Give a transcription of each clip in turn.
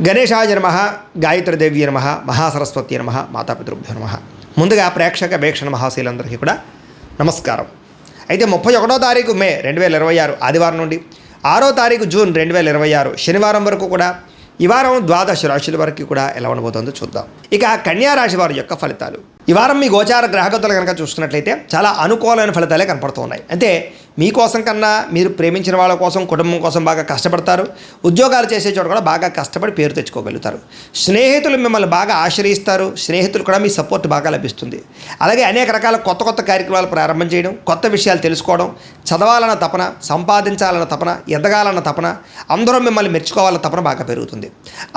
గణేశాయ నమః, గాయత్రీదేవి నమః, మహాసరస్వతి నమః, మాతాపితృభ్యో నమః. ముందుగా ప్రేక్షక వీక్షణ మహాశీలందరికీ కూడా నమస్కారం. అయితే 31వ తారీఖు మే 2026 ఆదివారం నుండి 6వ తారీఖు జూన్ 2026 శనివారం వరకు కూడా ఈ వారం ద్వాదశ రాశుల వరకు కూడా ఎలా ఉండబోతుందో చూద్దాం. ఇక కన్యా రాశి వారి యొక్క ఫలితాలు. ఈ వారం మీ గోచార గ్రహగతులు కనుక చూసుకున్నట్లయితే చాలా అనుకూలమైన ఫలితాలే కనపడుతూ ఉన్నాయి. అంటే మీకోసం కన్నా మీరు ప్రేమించిన వాళ్ళ కోసం, కుటుంబం కోసం బాగా కష్టపడతారు. ఉద్యోగాలు చేసే చోట కూడా బాగా కష్టపడి పేరు తెచ్చుకోగలుగుతారు. స్నేహితులు మిమ్మల్ని బాగా ఆశ్రయిస్తారు. స్నేహితులు కూడా మీ సపోర్ట్ బాగా లభిస్తుంది. అలాగే అనేక రకాల కొత్త కార్యక్రమాలు ప్రారంభం చేయడం, కొత్త విషయాలు తెలుసుకోవడం, చదవాలన్న తపన, సంపాదించాలన్న తపన, ఎదగాలన్న తపన, అందరూ మిమ్మల్ని మెచ్చుకోవాలన్న తపన బాగా పెరుగుతుంది.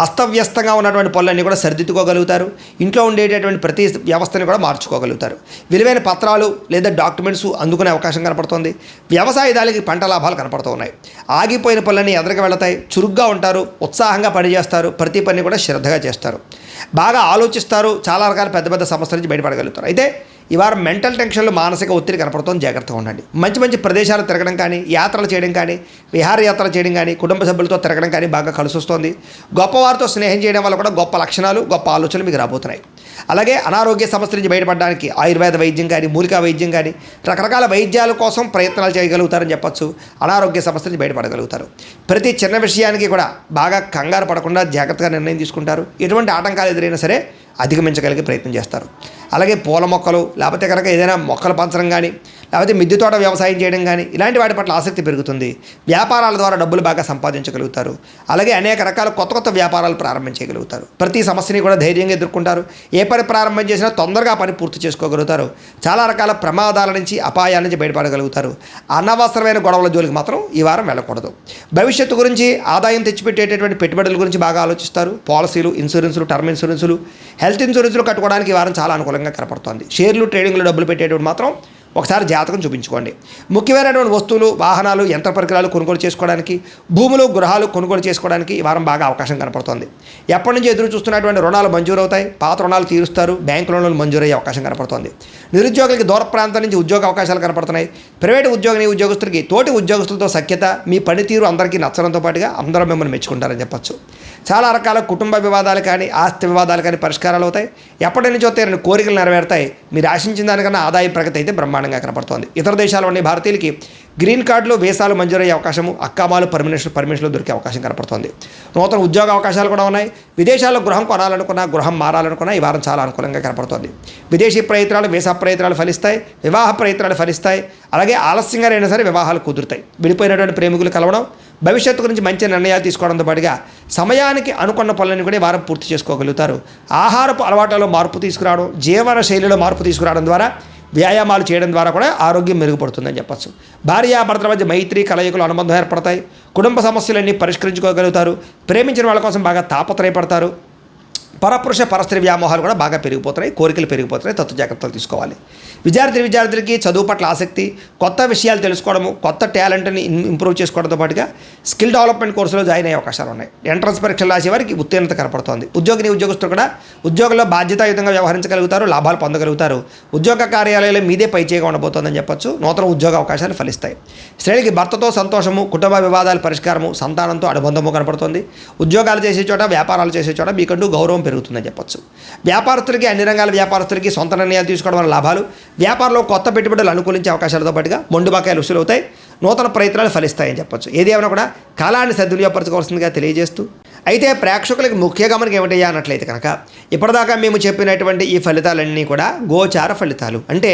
అస్తవ్యస్తంగా ఉన్నటువంటి పనులన్నీ కూడా సరిదిద్దుకోగలుగుతారు. ఇంట్లో ఉండేటటువంటి ప్రతి వ్యవస్థని కూడా మార్చుకోగలుగుతారు. విలువైన పత్రాలు లేదా డాక్యుమెంట్స్ అందుకునే అవకాశం కనపడుతుంది. వ్యవసాయదారులకి పంట లాభాలు కనపడుతూ ఉన్నాయి. ఆగిపోయిన పనులన్నీ ఎదురుగా వెళతాయి. చురుగ్గా ఉంటారు, ఉత్సాహంగా పనిచేస్తారు, ప్రతి పని కూడా శ్రద్ధగా చేస్తారు, బాగా ఆలోచిస్తారు, చాలా రకాల పెద్ద సమస్యల నుంచి బయటపడగలుగుతారు. అయితే ఈ వారం మెంటల్ టెన్షన్లు, మానసిక ఒత్తిడి కనపడుతుంది. జాగ్రత్తగా ఉండండి. మంచి ప్రదేశాలు తిరగడం కానీ, యాత్రలు చేయడం కానీ, విహారయాత్రలు చేయడం కానీ, కుటుంబ సభ్యులతో తిరగడం కానీ బాగా కలిసి వస్తుంది. గొప్పవారితో స్నేహం చేయడం వల్ల కూడా గొప్ప లక్షణాలు, గొప్ప ఆలోచనలు మీకు రాబోతున్నాయి. అలాగే అనారోగ్య సమస్యల నుంచి బయటపడడానికి ఆయుర్వేద వైద్యం కానీ, మూలికా వైద్యం కానీ, రకరకాల వైద్యాల కోసం ప్రయత్నాలు చేయగలుగుతారని చెప్పచ్చు. అనారోగ్య సమస్యల నుంచి బయటపడగలుగుతారు. ప్రతి చిన్న విషయానికి కూడా బాగా కంగారు పడకుండా జాగ్రత్తగా నిర్ణయం తీసుకుంటారు. ఎటువంటి ఆటంకాలు ఎదురైనా సరే అధిగమించగలిగే ప్రయత్నం చేస్తారు. అలాగే పూల మొక్కలు, లేకపోతే కనుక ఏదైనా మొక్కలు పెంచడం కానీ, లేకపోతే మిద్దె తోట వ్యవసాయం చేయడం కానీ, ఇలాంటి వాటి పట్ల ఆసక్తి పెరుగుతుంది. వ్యాపారాల ద్వారా డబ్బులు బాగా సంపాదించగలుగుతారు. అలాగే అనేక రకాల కొత్త వ్యాపారాలు ప్రారంభించగలుగుతారు. ప్రతి సమస్యని కూడా ధైర్యంగా ఎదుర్కొంటారు. ఏ పని ప్రారంభం చేసినా తొందరగా పని పూర్తి చేసుకోగలుగుతారు. చాలా రకాల ప్రమాదాల నుంచి, అపాయాల నుంచి బయటపడగలుగుతారు. అనవసరమైన గొడవల జోలికి మాత్రం ఈ వారం వెళ్ళకూడదు. భవిష్యత్తు గురించి, ఆదాయం తెచ్చిపెట్టేటటువంటి పెట్టుబడుల గురించి బాగా ఆలోచిస్తారు. పాలసీలు, ఇన్సూరెన్సులు, టర్మ్ ఇన్సూరెన్సులు, హెల్త్ ఇన్సూరెన్సులు కట్టుకోవడానికి ఈ వారం చాలా అనుకూలంగా కనపడుతుంది. షేర్లు, ట్రేడింగ్లో డబ్బులు పెట్టేటప్పుడు మాత్రం ఒకసారి జాతకం చూపించుకోండి. ముఖ్యమైనటువంటి వస్తువులు, వాహనాలు, యంత్ర పరికరాలు కొనుగోలు చేసుకోవడానికి, భూములు, గృహాలు కొనుగోలు చేసుకోవడానికి ఈ వారం బాగా అవకాశం కనపడుతుంది. ఎప్పటి నుంచి ఎదురు చూస్తున్నటువంటి రుణాలు మంజూరు అవుతాయి. పాత రుణాలు తీరుస్తారు. బ్యాంకు రుణాలు మంజూరయ్యే అవకాశం కనపడుతుంది. నిరుద్యోగులకి దూర ప్రాంతం నుంచి ఉద్యోగ అవకాశాలు కనపడుతున్నాయి. ప్రైవేటు ఉద్యోగస్తులకి తోటి ఉద్యోగస్తులతో సఖ్యత, మీ పనితీరు అందరికీ నచ్చడంతో పాటుగా అందరూ మిమ్మల్ని మెచ్చుకుంటారని చెప్పచ్చు. చాలా రకాల కుటుంబ వివాదాలు కానీ, ఆస్తి వివాదాలు కానీ పరిష్కారాలు అవుతాయి. ఎప్పటి నుంచో తీరని కోరికలు నెరవేరుతాయి. మీరు ఆశించిన దానికన్నా ఆదాయ ప్రగతి అయితే బ్రహ్మాండంగా కనపడుతోంది. ఇతర దేశాల్లో ఉండే భారతీయులకి గ్రీన్ కార్డులు, వీసాలు మంజూరయ్యే అవకాశము, అక్కామాలు, పర్మిషన్లు దొరికే అవకాశం కనపడుతోంది. నూతన ఉద్యోగ అవకాశాలు కూడా ఉన్నాయి. విదేశాల్లో గృహం కొనాలనుకున్నా, గృహం మారాలనుకున్నా ఈ వారం చాలా అనుకూలంగా కనపడుతోంది. విదేశీ ప్రయత్నాలు, వీసా ప్రయత్నాలు ఫలిస్తాయి. వివాహ ప్రయత్నాలు ఫలిస్తాయి. అలాగే ఆలస్యంగా అయినా సరే వివాహాలు కుదురుతాయి. విడిపోయినటువంటి ప్రేమికులు కలవడం, భవిష్యత్తు గురించి మంచి నిర్ణయాలు తీసుకోవడంతో పాటుగా సమయానికి అనుకున్న పనులను కూడా వారం పూర్తి చేసుకోగలుగుతారు. ఆహారపు అలవాట్లలో మార్పు తీసుకురావడం, జీవన శైలిలో మార్పు తీసుకురావడం ద్వారా, వ్యాయామాలు చేయడం ద్వారా కూడా ఆరోగ్యం మెరుగుపడుతుందని చెప్పచ్చు. భార్యాభర్తల మధ్య మైత్రి, కలయికలు, అనుబంధం ఏర్పడతాయి. కుటుంబ సమస్యలన్నీ పరిష్కరించుకోగలుగుతారు. ప్రేమించిన వాళ్ళ కోసం బాగా తాపత్రయపడతారు. పరపురుష పరస్త్రీ వ్యామోహాలు కూడా బాగా పెరిగిపోతున్నాయి. కోరికలు పెరిగిపోతున్నాయి. జాగ్రత్తలు తీసుకోవాలి. విద్యార్థులకి చదువు పట్ల ఆసక్తి, కొత్త విషయాలు తెలుసుకోవడము, కొత్త టాలెంట్ని ఇంప్రూవ్ చేసుకోవడంతో పాటుగా స్కిల్ డెవలప్మెంట్ కోర్సులో జాయిన్ అయ్యే అవకాశాలు ఉన్నాయి. ఎంట్రన్స్ పరీక్షలు రాసే వారికి ఉత్తీర్ణత కనపడుతోంది. ఉద్యోగస్తులు కూడా ఉద్యోగంలో బాధ్యతాయుతంగా వ్యవహరించగలుగుతారు. లాభాలు పొందగలుగుతారు. ఉద్యోగ కార్యాలయాలు మీదే పైచేయగా ఉండబోతోందని చెప్పొచ్చు. నూతన ఉద్యోగ అవకాశాలు ఫలిస్తాయి. స్త్రీలకి భర్తతో సంతోషము, కుటుంబ వివాదాల పరిష్కారము, సంతానంతో అనుబంధము కనపడుతుంది. ఉద్యోగాలు చేసే చోట, వ్యాపారాలు చేసే చోట మీకంటూ గౌరవం పెరుగుతుందని చెప్పొచ్చు. వ్యాపారస్తులకి, అన్ని రంగాల వ్యాపారస్తులకి సొంత నిర్ణయాలు తీసుకోవడం వల్ల లాభాలు, వ్యాపారంలో కొత్త పెట్టుబడులు అనుకూలించే అవకాశాలతో పాటుగా మొండి బకాయిలు వసూలు అవుతాయి. నూతన ప్రయత్నాలు ఫలిస్తాయని చెప్పొచ్చు. ఏది ఏమైనా కూడా కాలాన్ని సద్వినియోగపరచుకోవాల్సిందిగా తెలియజేస్తూ, అయితే ప్రేక్షకులకి ముఖ్య గమనిక ఏమిటయ్యా అన్నట్లయితే కనుక, ఇప్పటిదాకా మేము చెప్పినటువంటి ఈ ఫలితాలన్నీ కూడా గోచార ఫలితాలు. అంటే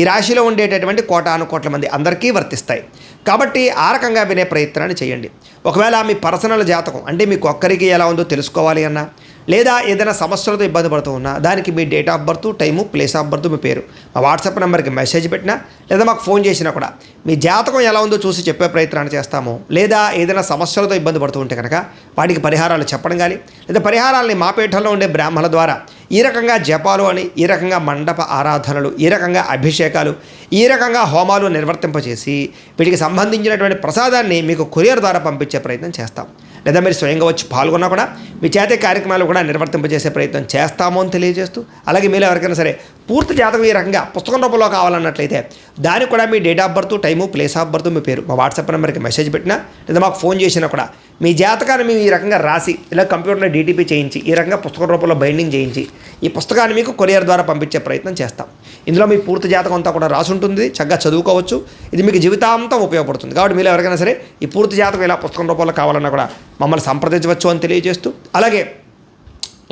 ఈ రాశిలో ఉండేటటువంటి కోటాను మంది అందరికీ వర్తిస్తాయి. కాబట్టి ఆ రకంగా వినే ప్రయత్నాన్ని చేయండి. ఒకవేళ మీ పర్సనల్ జాతకం అంటే మీకు ఒక్కరికి ఎలా ఉందో తెలుసుకోవాలి అన్నా, లేదా ఏదైనా సమస్యలతో ఇబ్బంది పడుతూ ఉన్నా, దానికి మీ date of birth, time, place of birth, మీ పేరు మా వాట్సాప్ నెంబర్కి మెసేజ్ పెట్టినా, లేదా మాకు ఫోన్ చేసినా కూడా మీ జాతకం ఎలా ఉందో చూసి చెప్పే ప్రయత్నాన్ని చేస్తాము. లేదా ఏదైనా సమస్యలతో ఇబ్బంది పడుతూ ఉంటే కనుక వాటికి పరిహారాలు చెప్పడం కానీ, లేదా పరిహారాలని మా పీఠంలో ఉండే బ్రాహ్మణుల ద్వారా ఈ రకంగా జపాలు అని, ఈ రకంగా మండప ఆరాధనలు, ఈ రకంగా అభిషేకాలు, ఈ రకంగా హోమాలు నిర్వర్తింపచేసి వీటికి సంబంధించినటువంటి ప్రసాదాన్ని మీకు కొరియర్ ద్వారా పంపించే ప్రయత్నం చేస్తాం. లేదా మీరు స్వయంగా వచ్చి పాల్గొన్నా కూడా మీ చేతే కార్యక్రమాలు కూడా నిర్వర్తింపజేసే ప్రయత్నం చేస్తాము అని తెలియజేస్తూ, అలాగే మీలో ఎవరికైనా సరే పూర్తి జాతకం ఈ రకంగా పుస్తకం రూపంలో కావాలన్నట్లయితే దానికి కూడా మీ date of birth, time, place of birth, మీ పేరు మా వాట్సాప్ నెంబర్కి మెసేజ్ పెట్టినా, లేదా మాకు ఫోన్ చేసినా కూడా మీ జాతకాన్ని మేము ఈ రకంగా రాసి ఇలా కంప్యూటర్లో డీటీపీ చేయించి ఈ రకంగా పుస్తకం రూపంలో బైండింగ్ చేయించి ఈ పుస్తకాన్ని మీకు కొరియర్ ద్వారా పంపించే ప్రయత్నం చేస్తాం. ఇందులో మీ పూర్తి జాతకం అంతా కూడా రాసి ఉంటుంది, చక్కగా చదువుకోవచ్చు. ఇది మీకు జీవితాంతం ఉపయోగపడుతుంది. కాబట్టి మీరు ఎవరికైనా సరే ఈ పూర్తి జాతకం ఇలా పుస్తకం రూపంలో కావాలన్నా కూడా మమ్మల్ని సంప్రదించవచ్చు అని తెలియజేస్తూ, అలాగే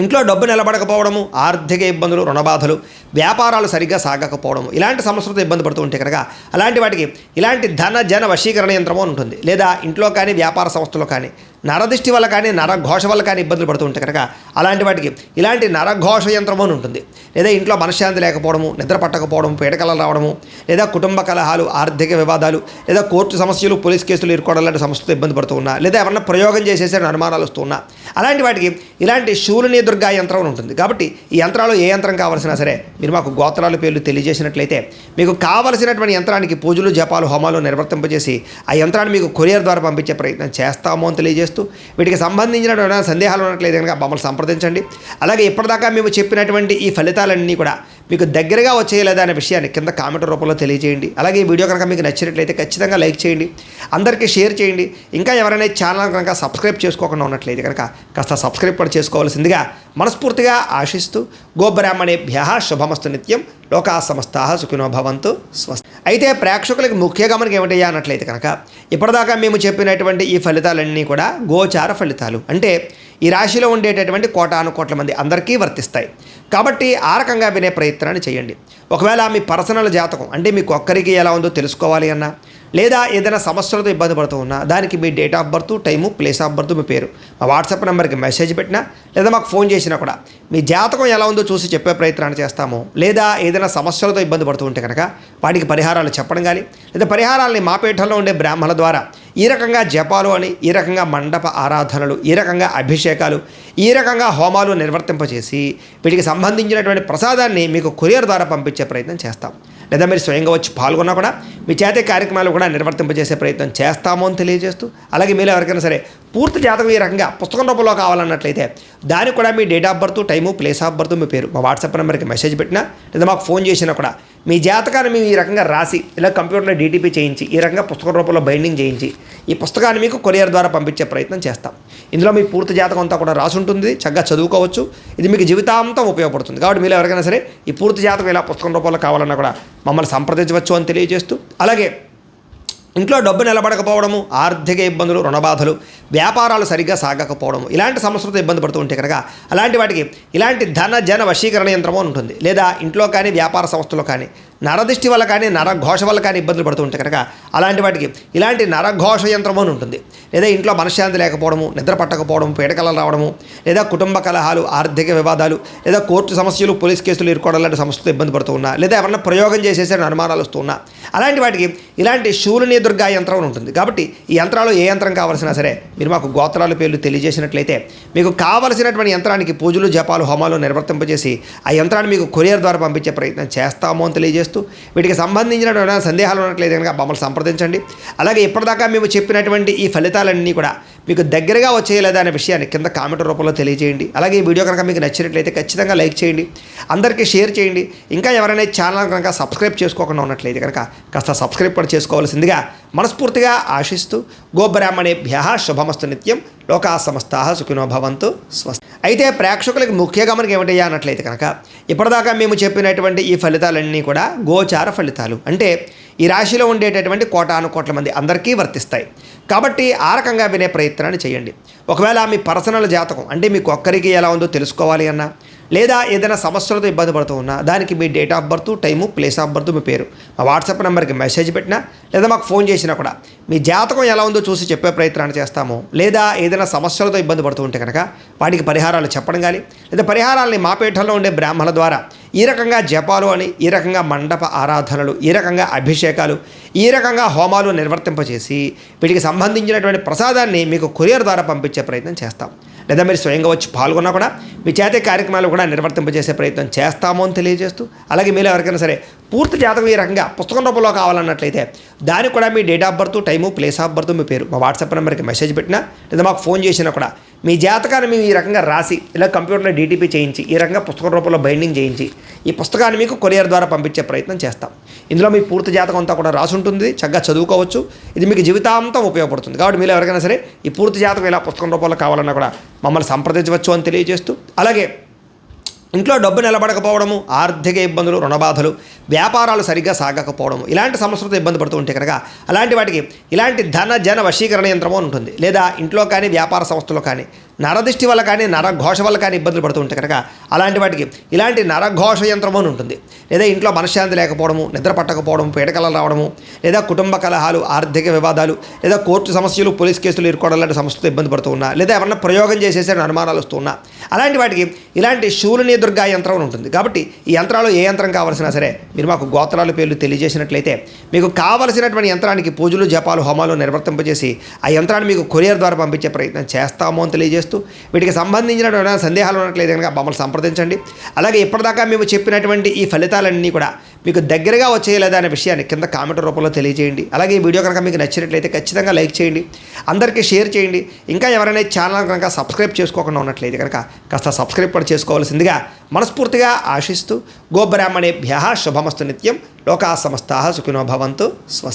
ఇంట్లో డబ్బు నిలబడకపోవడము, ఆర్థిక ఇబ్బందులు, రుణబాధలు, వ్యాపారాలు సరిగ్గా సాగకపోవడము, ఇలాంటి సమస్యలతో ఇబ్బంది పడుతూ ఉంటే కనుక అలాంటి వాటికి ఇలాంటి ధన జన వశీకరణ యంత్రము ఉంటుంది. లేదా ఇంట్లో కానీ వ్యాపార సంస్థలో కానీ నరదిష్టి వల్ల కానీ నరఘోష వల్ల కానీ ఇబ్బందులు పడుతూ ఉంటే కనుక అలాంటి వాటికి ఇలాంటి నరఘోష యంత్రము అని ఉంటుంది. లేదా ఇంట్లో మనశ్శాంతి లేకపోవడము, నిద్ర పట్టకపోవడము, పీడకలలు రావడము, లేదా కుటుంబ కలహాలు, ఆర్థిక వివాదాలు, లేదా కోర్టు సమస్యలు, పోలీస్ కేసులు ఇరుకోవడం లాంటి సమస్యలతో ఇబ్బంది పడుతూ ఉన్నా, లేదా ఎవరన్నా ప్రయోగం చేసేసరికి అనుమానాలు వస్తూ ఉన్నా, అలాంటి వాటికి ఇలాంటి శూలిని దుర్గా యంత్రం అని ఉంటుంది. కాబట్టి ఈ యంత్రాలు ఏ యంత్రం కావాల్సినా సరే మీరు మాకు గోత్రాల పేర్లు తెలియజేసినట్లయితే మీకు కావలసినటువంటి యంత్రానికి పూజలు, జపాలు, హోమాలు నిర్వర్తింపజేసి ఆ యంత్రాన్ని మీకు కొరియర్ ద్వారా పంపించే ప్రయత్నం చేస్తాము అని తెలియజేస్తూ, వీటికి సంబంధించినటువంటి సందేహాలు ఉన్నట్లయితే కనుక మమ్మల్ని సంప్రదించండి. అలాగే ఇప్పటిదాకా మేము చెప్పినటువంటి ఈ ఫలితాలన్నీ కూడా మీకు దగ్గరగా వచ్చేయలేదా అనే విషయాన్ని కింద కామెంట్ రూపంలో తెలియజేయండి. అలాగే ఈ వీడియో కనుక మీకు నచ్చినట్లయితే ఖచ్చితంగా లైక్ చేయండి, అందరికీ షేర్ చేయండి. ఇంకా ఎవరైనా ఛానల్ కనుక సబ్స్క్రైబ్ చేసుకోకుండా ఉన్నట్లయితే కనుక కాస్త సబ్స్క్రైబ్ కూడా చేసుకోవాల్సిందిగా మనస్ఫూర్తిగా ఆశిస్తూ, గోబ్రాహ్మణేభ్యః శుభమస్తు నిత్యం, లోకా సమస్తాః సుఖినో భవంతు, స్వస్తి. అయితే ప్రేక్షకులకి ముఖ్య గమనిక ఏమిటయ్యా అన్నట్లయితే కనుక ఇప్పటిదాకా మేము చెప్పినటువంటి ఈ ఫలితాలన్నీ కూడా గోచార ఫలితాలు, అంటే ఈ రాశిలో ఉండేటటువంటి కోటాను కోట్ల మంది అందరికీ వర్తిస్తాయి. కాబట్టి ఆ రకంగా వినే ప్రయత్నాన్ని చేయండి. ఒకవేళ మీ పర్సనల్ జాతకం అంటే మీకు ఒక్కరికి ఎలా ఉందో తెలుసుకోవాలి అన్నా, లేదా ఏదైనా సమస్యలతో ఇబ్బంది పడుతూ ఉన్నా, దానికి మీ date of birth, time, place of birth, మీ పేరు మా వాట్సాప్ నెంబర్కి మెసేజ్ పెట్టినా, లేదా మాకు ఫోన్ చేసినా కూడా మీ జాతకం ఎలా ఉందో చూసి చెప్పే ప్రయత్నాన్ని చేస్తాము. లేదా ఏదైనా సమస్యలతో ఇబ్బంది పడుతూ ఉంటే కనుక వాటికి పరిహారాలు చెప్పడం కానీ, లేదా పరిహారాలని మా పీఠంలో ఉండే బ్రాహ్మణుల ద్వారా ఈ రకంగా జపాలు అని, ఈ రకంగా మండప ఆరాధనలు, ఈ రకంగా అభిషేకాలు, ఈ రకంగా హోమాలు నిర్వర్తింపచేసి వీటికి సంబంధించినటువంటి ప్రసాదాన్ని మీకు కొరియర్ ద్వారా పంపించే ప్రయత్నం చేస్తాం. లేదా మీరు స్వయంగా వచ్చి పాల్గొన్నా కూడా మీ చేతే కార్యక్రమాలు కూడా నిర్వర్తింపజేసే ప్రయత్నం చేస్తాము అని తెలియజేస్తూ, అలాగే మీరు ఎవరికైనా సరే పూర్తి జాతకం ఈ రకంగా పుస్తకం రూపంలో కావాలన్నట్లయితే దానికి కూడా మీ date of birth, time, place of birth, మీ పేరు మా వాట్సాప్ నెంబర్కి మెసేజ్ పెట్టినా, లేదా మాకు ఫోన్ చేసినా కూడా మీ జాతకాన్ని మేము ఈ రకంగా రాసి ఇలా కంప్యూటర్లో డీటీపీ చేయించి ఈ రకంగా పుస్తకం రూపంలో బైండింగ్ చేయించి ఈ పుస్తకాన్ని మీకు కొరియర్ ద్వారా పంపించే ప్రయత్నం చేస్తాం. ఇందులో మీ పూర్తి జాతకం అంతా కూడా రాసి ఉంటుంది, చక్కగా చదువుకోవచ్చు. ఇది మీకు జీవితాంతం ఉపయోగపడుతుంది. కాబట్టి మీరు ఎవరికైనా సరే ఈ పూర్తి జాతకం ఇలా పుస్తకం రూపంలో కావాలన్నా కూడా మమ్మల్ని సంప్రదించవచ్చు అని తెలియజేస్తూ, అలాగే ఇంట్లో డబ్బు నిలబడకపోవడము, ఆర్థిక ఇబ్బందులు, రుణబాధలు, వ్యాపారాలు సరిగ్గా సాగకపోవడము, ఇలాంటి సమస్యలతో ఇబ్బంది పడుతూ ఉంటే కనుక అలాంటి వాటికి ఇలాంటి ధన జన వశీకరణ యంత్రము ఉంటుంది. లేదా ఇంట్లో కానీ వ్యాపార సంస్థలో కానీ నరదిష్టి వల్ల కానీ నరఘోష వల్ల కానీ ఇబ్బందులు పడుతూ ఉంటే కనుక అలాంటి వాటికి ఇలాంటి నరఘోష యంత్రము అని ఉంటుంది. లేదా ఇంట్లో మనశ్శాంతి లేకపోవడము, నిద్ర పట్టకపోవడము, పీడకలలు రావడము, లేదా కుటుంబ కలహాలు, ఆర్థిక వివాదాలు, లేదా కోర్టు సమస్యలు, పోలీస్ కేసులు ఇరుకోవడం లాంటి సమస్యలతో ఇబ్బంది పడుతూ ఉన్నా, లేదా ఎవరన్నా ప్రయోగం చేసేసరికి అనుమానాలు వస్తూ ఉన్నా, అలాంటి వాటికి ఇలాంటి శూలిని దుర్గా యంత్రం అని ఉంటుంది. కాబట్టి ఈ యంత్రాలు ఏ యంత్రం కావాల్సినా సరే మీరు మాకు గోత్రాల పేర్లు తెలియజేసినట్లయితే మీకు కావలసినటువంటి యంత్రానికి పూజలు, జపాలు, హోమాలు నిర్వర్తింపజేసి ఆ యంత్రాన్ని మీకు కొరియర్ ద్వారా పంపించే ప్రయత్నం చేస్తాము అని తెలియజేస్తూ, వీటికి సంబంధించినటువంటి సందేహాలు ఉన్నట్లయితే కనుక మమ్మల్ని సంప్రదించండి. అలాగే ఇప్పటిదాకా మేము చెప్పినటువంటి ఈ ఫలితాలన్నీ కూడా మీకు దగ్గరగా వచ్చేయలేదా అనే విషయాన్ని కింద కామెంట్ రూపంలో తెలియజేయండి. అలాగే ఈ వీడియో కనుక మీకు నచ్చినట్లయితే ఖచ్చితంగా లైక్ చేయండి, అందరికీ షేర్ చేయండి. ఇంకా ఎవరైనా ఛానల్ కనుక సబ్స్క్రైబ్ చేసుకోకుండా ఉన్నట్లయితే కనుక కాస్త సబ్స్క్రైబ్ కూడా చేసుకోవాల్సిందిగా మనస్ఫూర్తిగా ఆశిస్తూ, గోబ్రాహ్మణేభ్యః శుభమస్తు నిత్యం, లోకా సమస్తాః సుఖినో భవంతు, స్వస్తి. అయితే ప్రేక్షకులకి ముఖ్య గమనిక ఏమిటయ్యా అన్నట్లయితే కనుక ఇప్పటిదాకా మేము చెప్పినటువంటి ఈ ఫలితాలన్నీ కూడా గోచార ఫలితాలు, అంటే ఈ రాశిలో ఉండేటటువంటి కోటాను కోట్ల మంది అందరికీ వర్తిస్తాయి. కాబట్టి ఆ రకంగా వినే ప్రయత్నాన్ని చేయండి. ఒకవేళ మీ పర్సనల్ జాతకం అంటే మీకు ఒక్కరికి ఎలా ఉందో తెలుసుకోవాలి అన్నా, లేదా ఏదైనా సమస్యలతో ఇబ్బంది పడుతూ ఉన్నా, దానికి మీ date of birth, time, place of birth, మీ పేరు మా వాట్సాప్ నెంబర్కి మెసేజ్ పెట్టినా, లేదా మాకు ఫోన్ చేసినా కూడా మీ జాతకం ఎలా ఉందో చూసి చెప్పే ప్రయత్నాన్ని చేస్తాము. లేదా ఏదైనా సమస్యలతో ఇబ్బంది పడుతూ ఉంటే కనుక వాటికి పరిహారాలు చెప్పడం కానీ, లేదా పరిహారాలని మా పీఠంలో ఉండే బ్రాహ్మణుల ద్వారా ఈ రకంగా జపాలు అని, ఈ రకంగా మండప ఆరాధనలు, ఈ రకంగా అభిషేకాలు, ఈ రకంగా హోమాలు నిర్వర్తింపచేసి వీటికి సంబంధించినటువంటి ప్రసాదాన్ని మీకు కొరియర్ ద్వారా పంపించే ప్రయత్నం చేస్తాం. లేదా మీరు స్వయంగా వచ్చి పాల్గొన్నా కూడా మీ చేతే కార్యక్రమాలు కూడా నిర్వర్తింపజేసే ప్రయత్నం చేస్తాము అని తెలియజేస్తూ, అలాగే మీరు ఎవరికైనా సరే పూర్తి జాతకం ఈ రకంగా పుస్తకం రూపంలో కావాలన్నట్లయితే దానికి కూడా మీ date of birth, time, place of birth, మీ పేరు మా వాట్సాప్ నెంబర్కి మెసేజ్ పెట్టినా, లేదా మాకు ఫోన్ చేసినా కూడా మీ జాతకాన్ని మేము ఈ రకంగా రాసి ఇలా కంప్యూటర్లో డీటీపీ చేయించి ఈ రకంగా పుస్తకం రూపంలో బైండింగ్ చేయించి ఈ పుస్తకాన్ని మీకు కొరియర్ ద్వారా పంపించే ప్రయత్నం చేస్తాం. ఇందులో మీ పూర్తి జాతకం అంతా కూడా రాసి ఉంటుంది, చక్కగా చదువుకోవచ్చు. ఇది మీకు జీవితాంతం ఉపయోగపడుతుంది. కాబట్టి మీరు ఎవరికైనా సరే ఈ పూర్తి జాతకం ఇలా పుస్తకం రూపంలో కావాలన్నా కూడా మమ్మల్ని సంప్రదించవచ్చు అని తెలియజేస్తూ, అలాగే ఇంట్లో డబ్బు నిలబడకపోవడము, ఆర్థిక ఇబ్బందులు, రుణబాధలు, వ్యాపారాలు సరిగ్గా సాగకపోవడము, ఇలాంటి సమస్యలతో ఇబ్బంది పడుతూ ఉంటే కనుక అలాంటి వాటికి ఇలాంటి ధన జన వశీకరణ యంత్రము అని ఉంటుంది. లేదా ఇంట్లో కానీ వ్యాపార సంస్థలో కానీ నరదిష్టి వల్ల కానీ నరఘోష వల్ల కానీ ఇబ్బందులు పడుతూ ఉంటే కనుక అలాంటి వాటికి ఇలాంటి నరఘోష యంత్రము అని ఉంటుంది. లేదా ఇంట్లో మనశ్శాంతి లేకపోవడము, నిద్ర పట్టకపోవడము, పీడకలలు రావడము, లేదా కుటుంబ కలహాలు, ఆర్థిక వివాదాలు, లేదా కోర్టు సమస్యలు, పోలీస్ కేసులు ఇరుకోవడం లాంటి సమస్యలతో ఇబ్బంది పడుతూ ఉన్నా, లేదా ఎవరన్నా ప్రయోగం చేసేసే అనుమానాలు వస్తూ ఉన్నా, అలాంటి వాటికి ఇలాంటి శూలిని దుర్గా యంత్రం అని ఉంటుంది. కాబట్టి ఈ యంత్రాలు ఏ యంత్రం కావాల్సినా సరే మీరు మాకు గోత్రాల పేర్లు తెలియజేసినట్లయితే మీకు కావలసినటువంటి యంత్రానికి పూజలు, జపాలు, హోమాలు నిర్వర్తింపజేసి ఆ యంత్రాన్ని మీకు కొరియర్ ద్వారా పంపించే ప్రయత్నం చేస్తాము అని తెలియజేస్తూ, వీటికి సంబంధించిన సందేహాలు ఉన్నట్లయితే కనుక మమ్మల్ని సంప్రదించండి. అలాగే ఇప్పటిదాకా మేము చెప్పినటువంటి ఈ ఫలితాలన్నీ కూడా మీకు దగ్గరగా వచ్చేయలేదా అనే విషయాన్ని కింద కామెంట్ రూపంలో తెలియజేయండి. అలాగే ఈ వీడియో కనుక మీకు నచ్చినట్లయితే ఖచ్చితంగా లైక్ చేయండి, అందరికీ షేర్ చేయండి. ఇంకా ఎవరైనా ఛానల్ కనుక సబ్స్క్రైబ్ చేసుకోకుండా ఉన్నట్లయితే కనుక కాస్త సబ్స్క్రైబ్ కూడా చేసుకోవాల్సిందిగా మనస్ఫూర్తిగా ఆశిస్తూ, గోబ్రాహ్మణేభ్యః శుభమస్తు నిత్యం, లోకాః సమస్తాః సుఖినో భవంతు. స్వస్తి.